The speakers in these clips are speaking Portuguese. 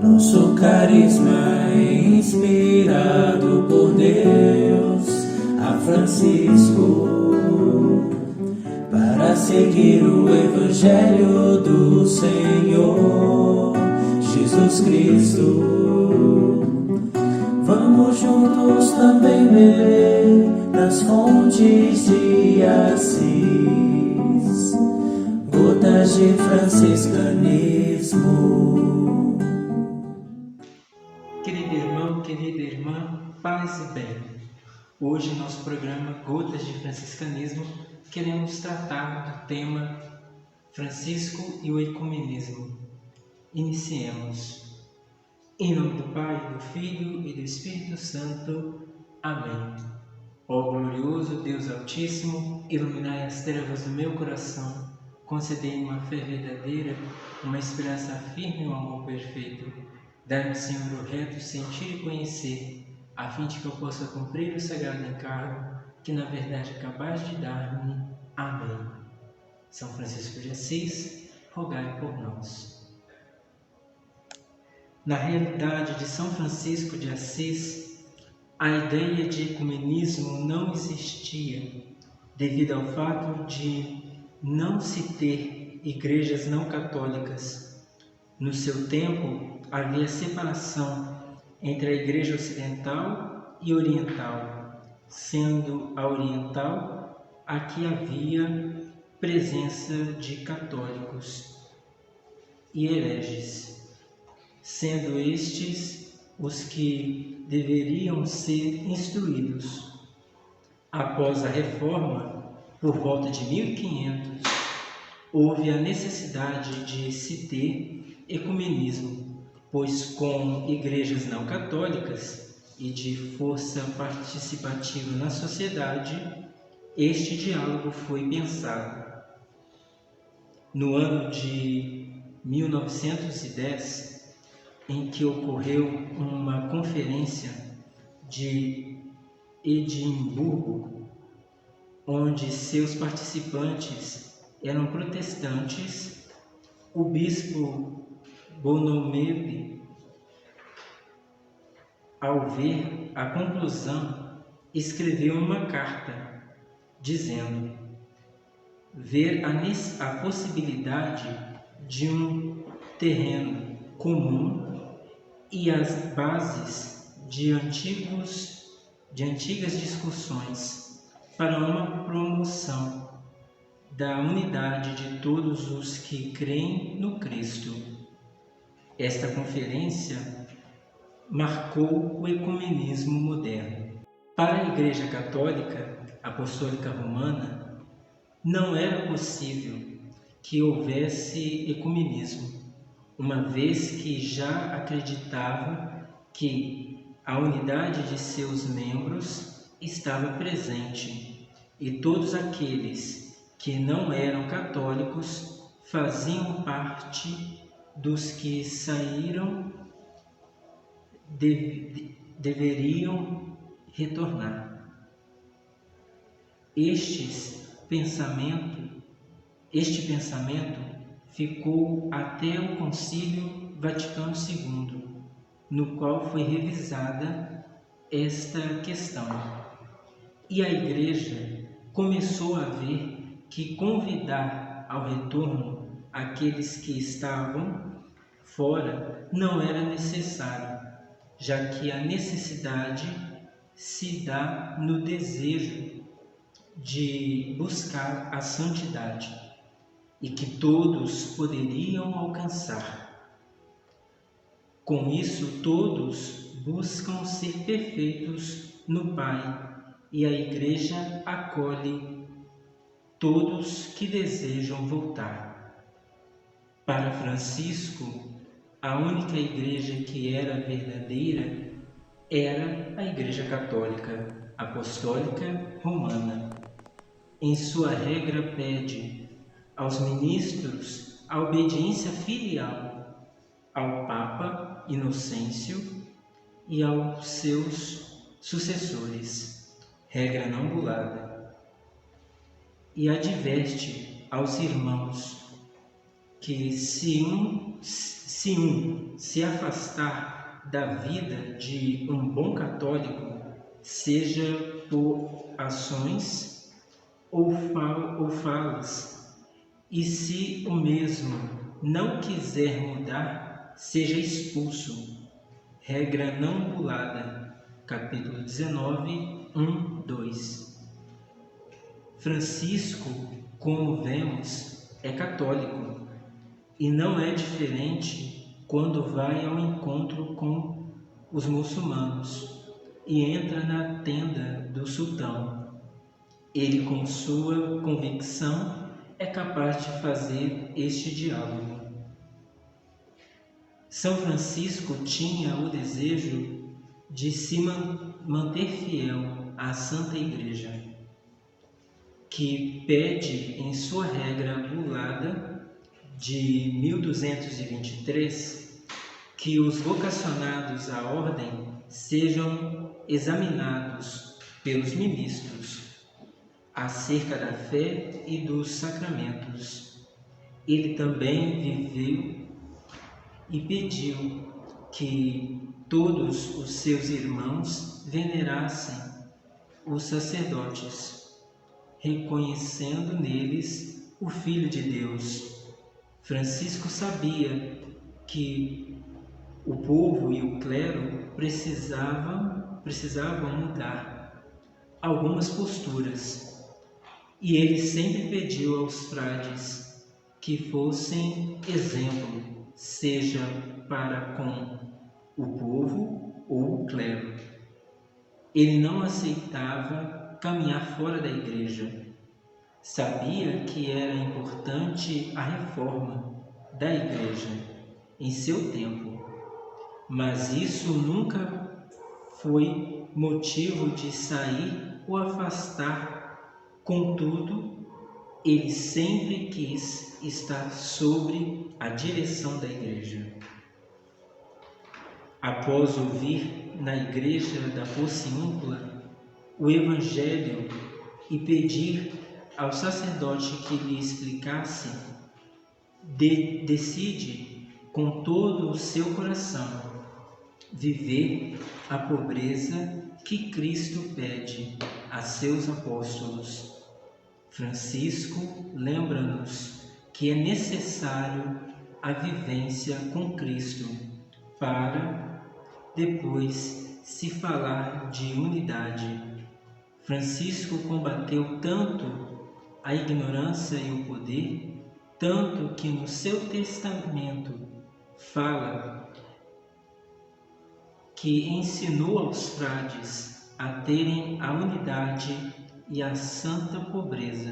Nosso carisma é inspirado por Deus a Francisco, para seguir o Evangelho do Senhor Jesus Cristo. Vamos juntos também beber das fontes de Assis, gotas de franciscanismo. Querido irmão, querida irmã, paz e bem. Hoje, em nosso programa Gotas de Franciscanismo, queremos tratar do tema Francisco e o Ecumenismo. Iniciemos. Em nome do Pai, do Filho e do Espírito Santo. Amém. Ó glorioso Deus Altíssimo, iluminai as trevas do meu coração, concedei-me uma fé verdadeira, uma esperança firme e um amor perfeito. Dai-me, Senhor, o reto sentir e conhecer, a fim de que eu possa cumprir o sagrado encargo que na verdade é capaz de dar-me. Amém. São Francisco de Assis, rogai por nós. Na realidade de São Francisco de Assis, a ideia de ecumenismo não existia, devido ao fato de não se ter igrejas não católicas. No seu tempo, havia separação entre a Igreja Ocidental e Oriental, sendo a Oriental a que havia presença de católicos e hereges, sendo estes os que deveriam ser instruídos. Após a Reforma, por volta de 1500, houve a necessidade de se ter ecumenismo, pois com igrejas não católicas e de força participativa na sociedade, este diálogo foi pensado. No ano de 1910, em que ocorreu uma conferência de Edimburgo, onde seus participantes eram protestantes, o bispo Bonomebe, ao ver a conclusão, escreveu uma carta dizendo ver a possibilidade de um terreno comum e as bases de antigas discussões para uma promoção da unidade de todos os que creem no Cristo. Esta conferência marcou o ecumenismo moderno. Para a Igreja Católica Apostólica Romana, não era possível que houvesse ecumenismo, uma vez que já acreditava que a unidade de seus membros estava presente e todos aqueles que não eram católicos faziam parte dos que saíram, deveriam retornar. Este pensamento ficou até o Concílio Vaticano II, no qual foi revisada esta questão. E a Igreja começou a ver que convidar ao retorno aqueles que estavam fora não era necessário, já que a necessidade se dá no desejo de buscar a santidade e que todos poderiam alcançar. Com isso, todos buscam ser perfeitos no Pai, e a Igreja acolhe todos que desejam voltar. Para Francisco, a única igreja que era verdadeira era a Igreja Católica Apostólica Romana. Em sua regra pede aos ministros a obediência filial ao Papa Inocêncio e aos seus sucessores, regra não bulada, e adverte aos irmãos que se Se se afastar da vida de um bom católico, seja por ações ou falas, e se o mesmo não quiser mudar, seja expulso. Regra não ambulada, capítulo 19, 1, 2. Francisco, como vemos, é católico e não é diferente quando vai ao encontro com os muçulmanos e entra na tenda do sultão. Ele, com sua convicção, é capaz de fazer este diálogo. São Francisco tinha o desejo de se manter fiel à Santa Igreja, que pede em sua regra ambulada de 1223 que os vocacionados à ordem sejam examinados pelos ministros acerca da fé e dos sacramentos. Ele também viveu e pediu que todos os seus irmãos venerassem os sacerdotes, reconhecendo neles o Filho de Deus. Francisco sabia que o povo e o clero precisavam mudar algumas posturas, e ele sempre pediu aos frades que fossem exemplo, seja para com o povo ou o clero. Ele não aceitava caminhar fora da igreja. Sabia que era importante a reforma da igreja em seu tempo, mas isso nunca foi motivo de sair ou afastar. Contudo, ele sempre quis estar sobre a direção da igreja. Após ouvir na igreja da Porciúncula o Evangelho e pedir ao sacerdote que lhe explicasse, decide com todo o seu coração viver a pobreza que Cristo pede a seus apóstolos. Francisco lembra-nos que é necessário a vivência com Cristo para depois se falar de unidade. Francisco combateu tanto a ignorância e o poder, tanto que no seu testamento fala que ensinou aos frades a terem a unidade e a santa pobreza.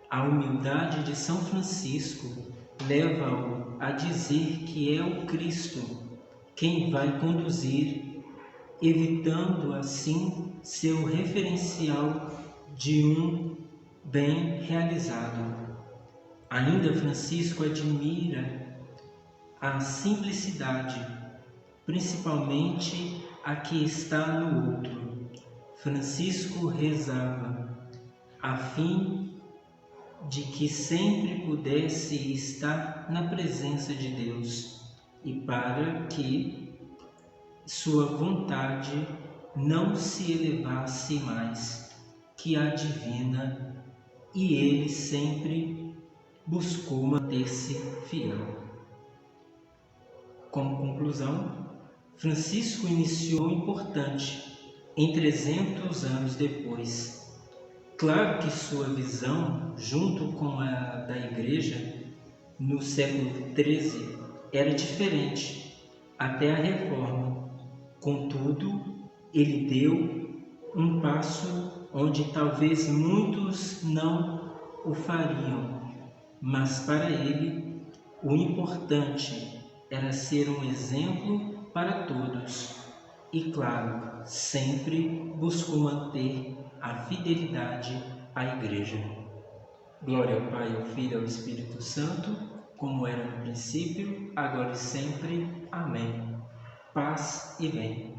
A humildade de São Francisco leva-o a dizer que é o Cristo quem vai conduzir, evitando assim seu referencial de um bem realizado. Ainda Francisco admira a simplicidade, principalmente a que está no outro. Francisco rezava a fim de que sempre pudesse estar na presença de Deus e para que sua vontade não se elevasse mais que a divina, e ele sempre buscou manter-se fiel. Como conclusão, Francisco iniciou o importante em 300 anos depois. Claro que sua visão, junto com a da Igreja, no século XIII, era diferente, até a Reforma. Contudo, ele deu um passo onde talvez muitos não o fariam, mas para ele o importante era ser um exemplo para todos. E claro, sempre buscou manter a fidelidade à Igreja. Glória ao Pai, ao Filho e ao Espírito Santo, como era no princípio, agora e sempre. Amém. Paz e bem.